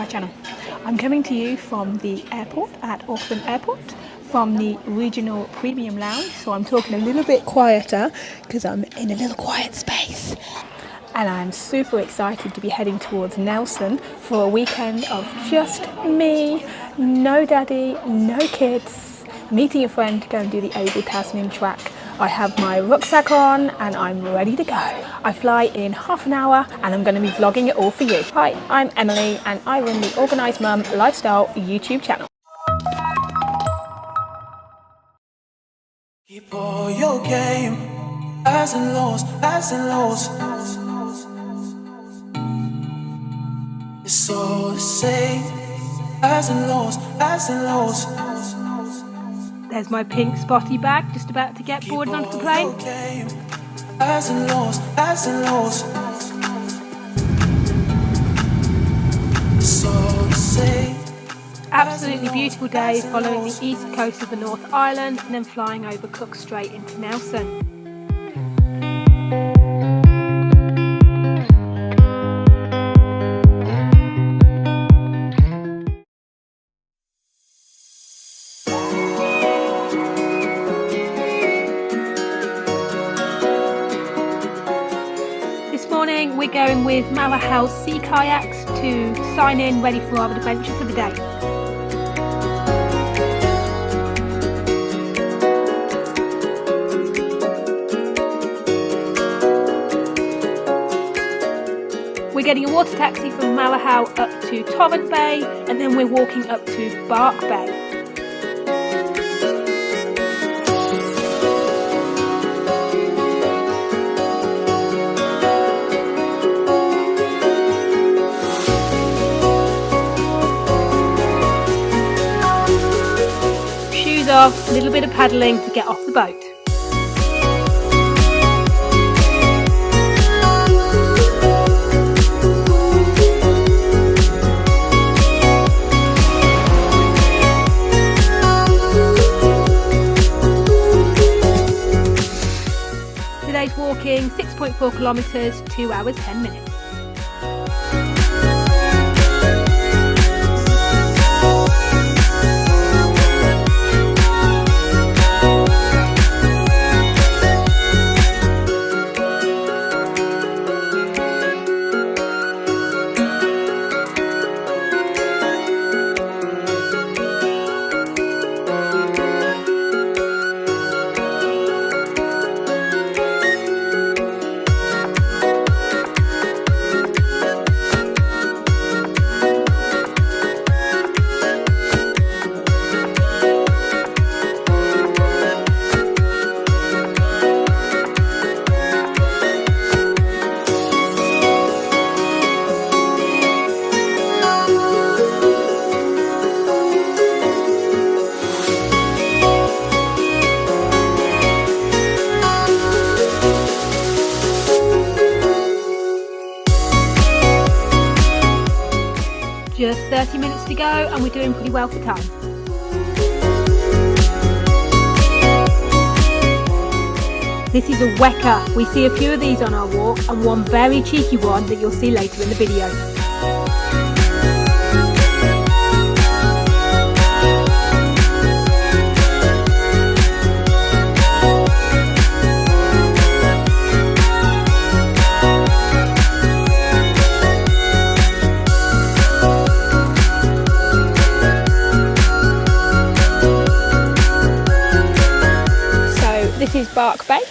my channel. I'm coming to you from the airport at Auckland Airport, from the regional premium lounge, so I'm talking a little bit quieter because I'm in a little quiet space. And I'm super excited to be heading towards Nelson for a weekend of just me, no daddy, no kids, meeting a friend to go and do the Abel Tasman track. I have my rucksack on and I'm ready to go. I fly in half an hour and I'm going to be vlogging it all for you. Hi, I'm Emily and I run the Organised Mum Lifestyle YouTube channel. Keep all your game, highs and lows, highs and lows. It's all the same, highs and lows, highs and lows. There's my pink spotty bag, just about to get boarded onto the plane. Highs and lows, highs and lows. It's all the same. Absolutely beautiful day following the east coast of the North Island and then flying over Cook Strait into Nelson. This morning we're going with Marahau Sea Kayaks to sign in ready for our adventure for the day. We're getting a water taxi from Marahau up to Torrent Bay and then we're walking up to Bark Bay. Shoes off, a little bit of paddling to get off the boat. Today's walking 6.4 kilometres, 2 hours 10 minutes. Just 30 minutes to go and we're doing pretty well for time. This is a weka. We see a few of these on our walk and one very cheeky one that you'll see later in the video. This is Bark Bay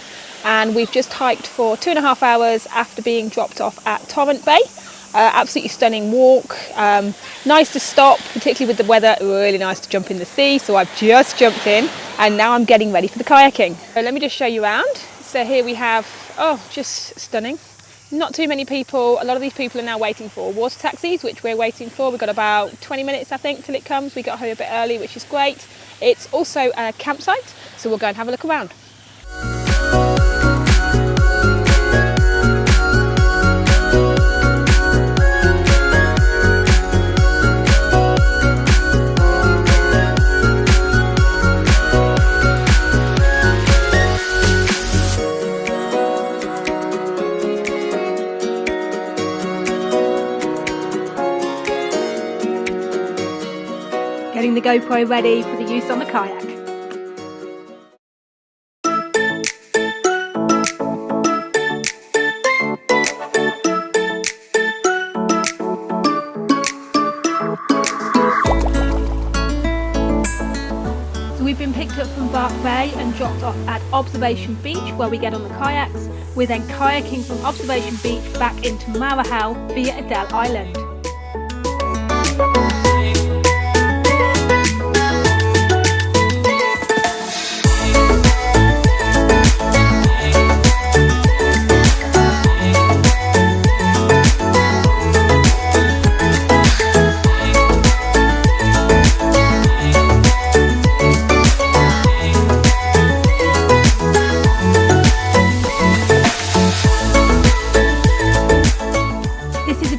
and we've just hiked for 2.5 hours after being dropped off at Torrent Bay. Absolutely stunning walk, nice to stop, particularly with the weather, really nice to jump in the sea, so I've just jumped in and now I'm getting ready for the kayaking. So let me just show you around. So here we have, just stunning. Not too many people. A lot of these people are now waiting for water taxis, which we're waiting for. We've got about 20 minutes I think till it comes. We got home a bit early, which is great. It's also a campsite, so we'll go and have a look around. getting the GoPro ready for the use on the kayak. We've been picked up from Bark Bay and dropped off at Observation Beach where we get on the kayaks. We're then kayaking from Observation Beach back into Marahau via Adele Island.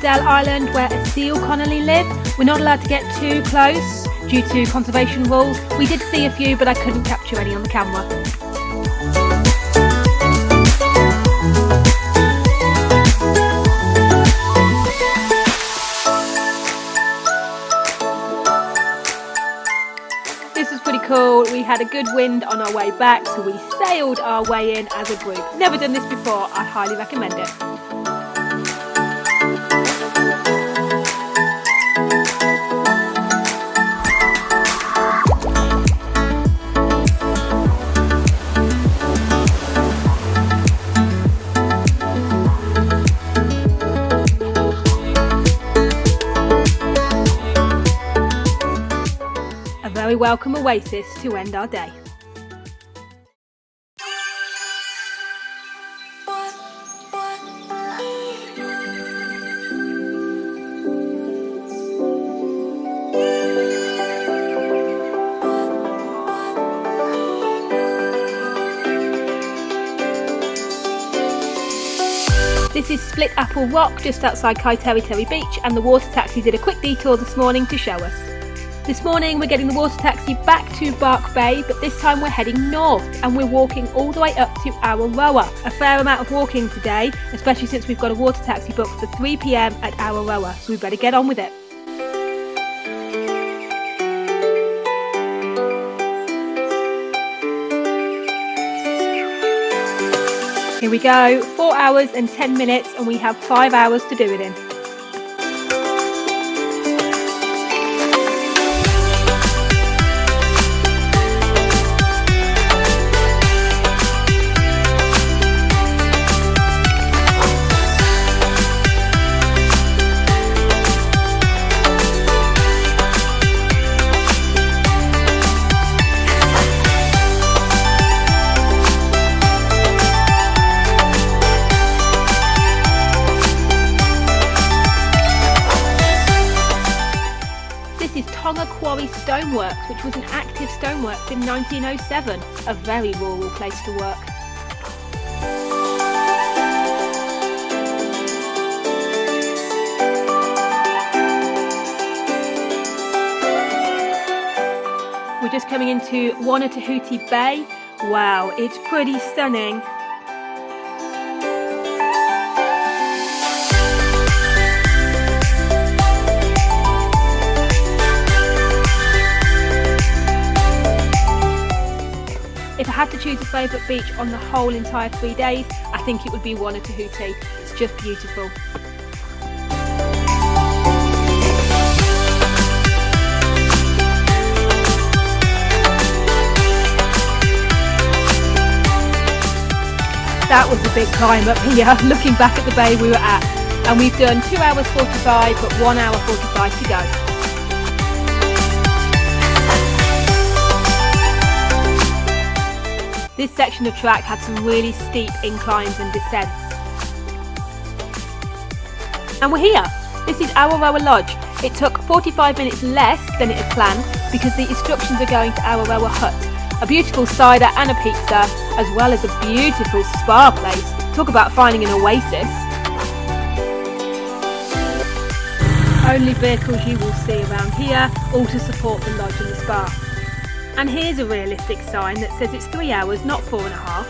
Adele Island, where a seal colony live. We're not allowed to get too close due to conservation rules. We did see a few, but I couldn't capture any on the camera. This was pretty cool. We had a good wind on our way back, so we sailed our way in as a group. Never done this before, I'd highly recommend it. Very welcome oasis to end our day. This is Split Apple Rock just outside Kaiteriterri Beach, and the water taxi did a quick detour this morning to show us. This morning we're getting the water taxi back to Bark Bay, but this time we're heading north and we're walking all the way up to Awaroa. A fair amount of walking today, especially since we've got a water taxi booked for 3 PM at Awaroa, so we better get on with it. Here we go, 4 hours and 10 minutes and we have 5 hours to do it in. Quarry Stoneworks, which was an active stoneworks in 1907, a very rural place to work. We're just coming into Wanatahuti Bay. Wow, it's pretty stunning. If I had to choose a favourite beach on the whole entire 3 days, I think it would be Wanatahuti. It's just beautiful. That was a big climb up here, looking back at the bay we were at. And we've done 2 hours 45, but 1 hour 45 to go. This section of track had some really steep inclines and descents. And we're here. This is Awaroa Lodge. It took 45 minutes less than it had planned because the instructions are going to Awaroa Hut, a beautiful cider and a pizza, as well as a beautiful spa place. Talk about finding an oasis. Only vehicles you will see around here, all to support the lodge and the spa. And here's a realistic sign that says it's 3 hours, not 4.5.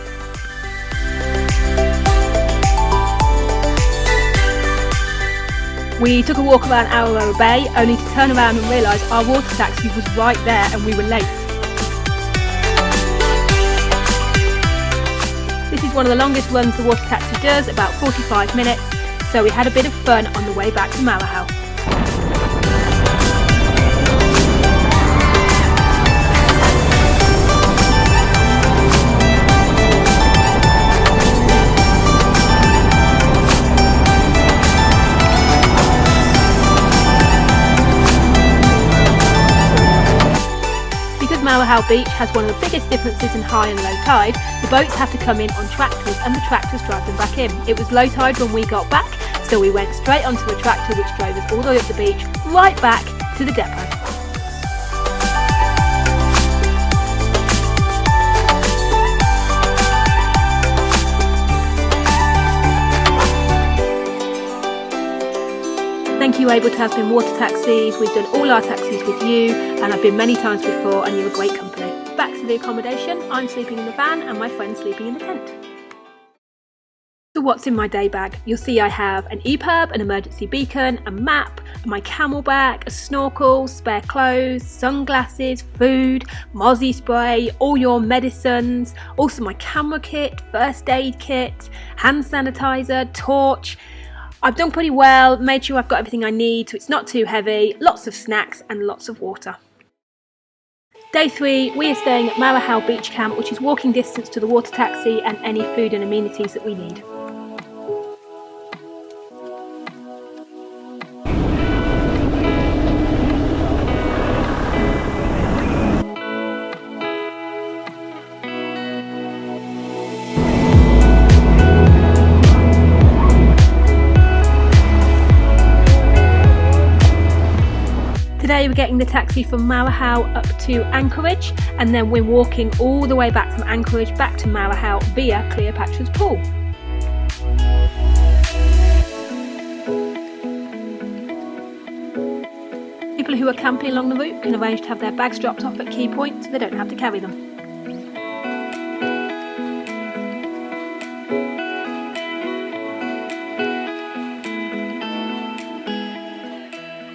We took a walk around Awaroa Bay, only to turn around and realise our water taxi was right there and we were late. This is one of the longest runs the water taxi does, about 45 minutes, so we had a bit of fun on the way back to Marahau. Marahau Beach has one of the biggest differences in high and low tide. The boats have to come in on tractors and the tractors drive them back in. It was low tide when we got back, so we went straight onto a tractor which drove us all the way up the beach, right back to the depot. Thank you, Abel Tasman Water Taxis. We've done all our taxis with you, and I've been many times before, and you're a great company. Back to the accommodation. I'm sleeping in the van, and my friend's sleeping in the tent. So what's in my day bag? You'll see I have an EPIRB, an emergency beacon, a map, my camelback, a snorkel, spare clothes, sunglasses, food, mozzie spray, all your medicines, also my camera kit, first aid kit, hand sanitizer, torch. I've done pretty well, made sure I've got everything I need so it's not too heavy, lots of snacks and lots of water. Day 3, we are staying at Marahau Beach Camp, which is walking distance to the water taxi and any food and amenities that we need. Today we're getting the taxi from Marahau up to Anchorage, and then we're walking all the way back from Anchorage back to Marahau via Cleopatra's Pool. People who are camping along the route can arrange to have their bags dropped off at key points so they don't have to carry them.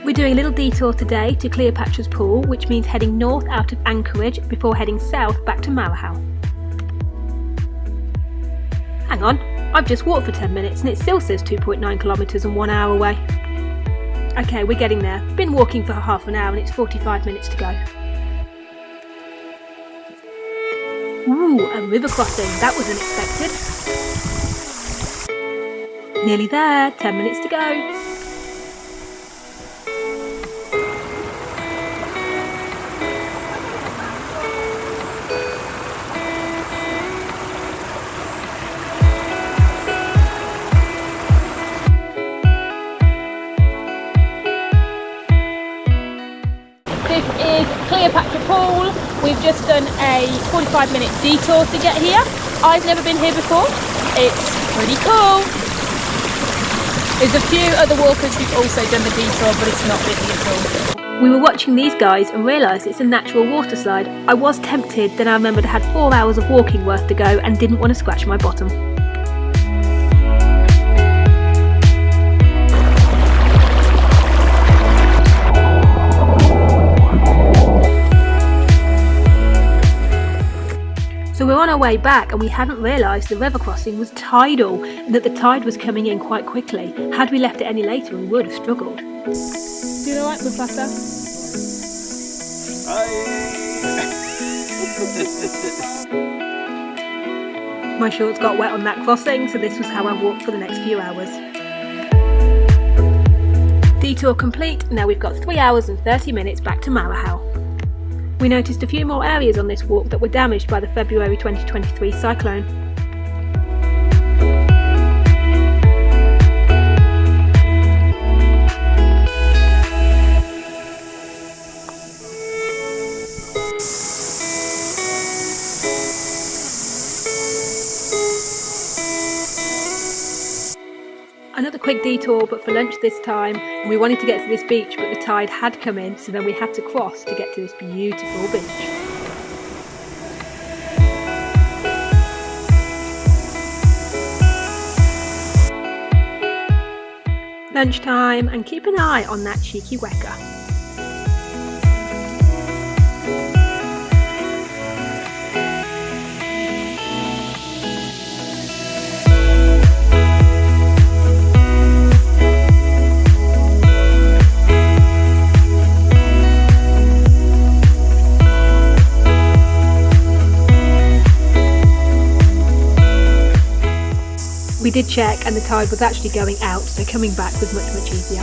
We're doing a little detour today to Cleopatra's Pool, which means heading north out of Anchorage before heading south back to Marahau. Hang on, I've just walked for 10 minutes and it still says 2.9 kilometres and 1 hour away. Okay, we're getting there. Been walking for half an hour and it's 45 minutes to go. Ooh, a river crossing. That was unexpected. Nearly there, 10 minutes to go. This is Cleopatra Pool. We've just done a 45-minute detour to get here. I've never been here before. It's pretty cool. There's a few other walkers who've also done the detour, but it's not busy at all. We were watching these guys and realised it's a natural water slide. I was tempted, then I remembered I had 4 hours of walking worth to go and didn't want to scratch my bottom. So we're on our way back and we hadn't realised the river crossing was tidal and that the tide was coming in quite quickly. Had we left it any later, we would have struggled. Do you like Cleopatra? My shorts got wet on that crossing, so this was how I walked for the next few hours. Detour complete, now we've got 3 hours and 30 minutes back to Marahau. We noticed a few more areas on this walk that were damaged by the February 2023 cyclone. Another quick detour, but for lunch this time, and we wanted to get to this beach, but the tide had come in, so then we had to cross to get to this beautiful beach. Lunchtime, and keep an eye on that cheeky weka. We did check and the tide was actually going out, so coming back was much easier.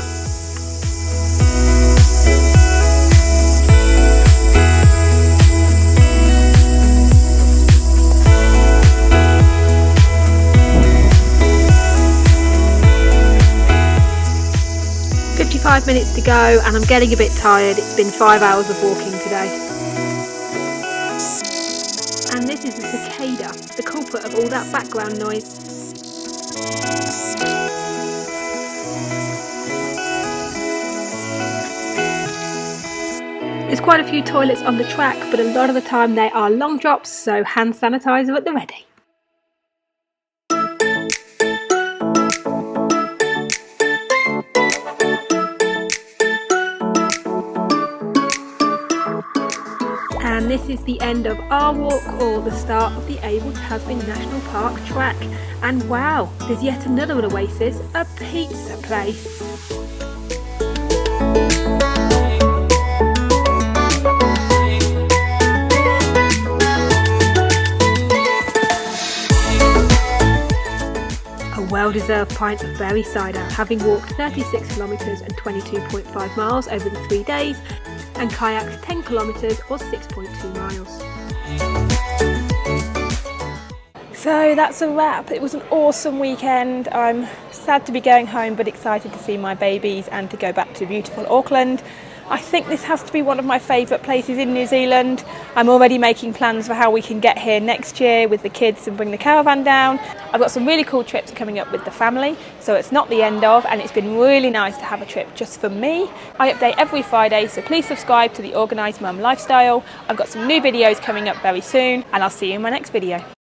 "55 minutes to go and I'm getting a bit tired. It's been 5 hours of walking today." And this is the cicada, the culprit of all that background noise. There's quite a few toilets on the track, but a lot of the time they are long drops, so hand sanitizer at the ready. And this is the end of our walk, or the start of the Abel Tasman National Park track. And wow, there's yet another oasis, a pizza place. Well-deserved pint of berry cider, having walked 36 kilometres and 22.5 miles over the 3 days, and kayaks 10 kilometres or 6.2 miles. So that's a wrap. It was an awesome weekend. I'm sad to be going home, but excited to see my babies and to go back to beautiful Auckland. I think this has to be one of my favourite places in New Zealand. I'm already making plans for how we can get here next year with the kids and bring the caravan down. I've got some really cool trips coming up with the family, so it's not the end of, and it's been really nice to have a trip just for me. I update every Friday, so please subscribe to the Organised Mum Lifestyle. I've got some new videos coming up very soon, and I'll see you in my next video.